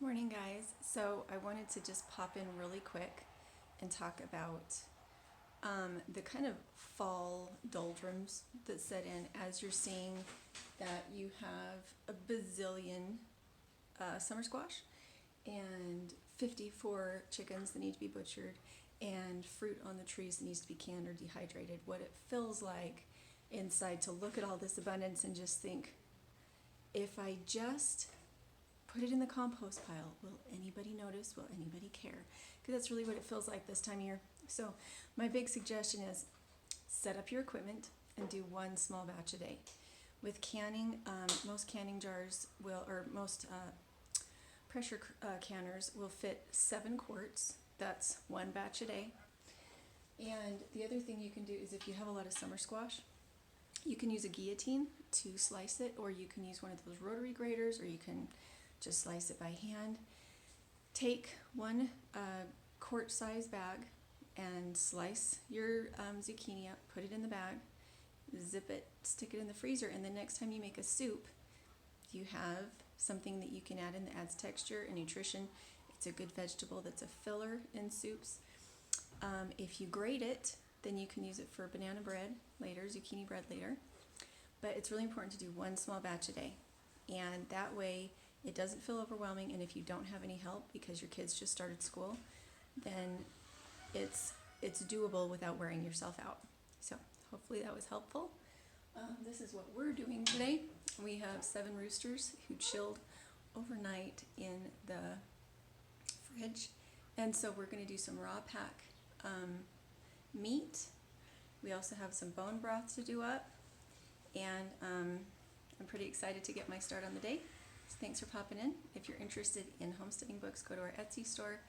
Morning, guys. So I wanted to just pop in really quick and talk about the kind of fall doldrums that set in as you're seeing that you have a bazillion summer squash and 54 chickens that need to be butchered and fruit on the trees that needs to be canned or dehydrated. What it feels like inside to look at all this abundance and just think, if I just put it in the compost pile, will anybody notice? Will anybody care? Because that's really what it feels like this time of year. So my big suggestion is set up your equipment and do one small batch a day. With canning, most canning jars will, or most pressure canners will fit 7 quarts. That's one batch a day. And the other thing you can do is if you have a lot of summer squash, you can use a guillotine to slice it, or you can use one of those rotary graters, or you can just slice it by hand. Take one quart size bag and slice your zucchini up, put it in the bag, zip it, stick it in the freezer, and the next time you make a soup, you have something that you can add in that adds texture and nutrition. It's a good vegetable that's a filler in soups. If you grate it, then you can use it for banana bread later, zucchini bread later. But it's really important to do one small batch a day. And that way it doesn't feel overwhelming. And if you don't have any help because your kids just started school, then it's doable without wearing yourself out. So hopefully that was helpful. This is what we're doing today. We have 7 roosters who chilled overnight in the fridge. And so we're going to do some raw pack meat. We also have some bone broth to do up. And I'm pretty excited to get my start on the day. So thanks for popping in. If you're interested in homesteading books, go to our Etsy store.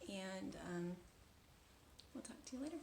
And we'll talk to you later.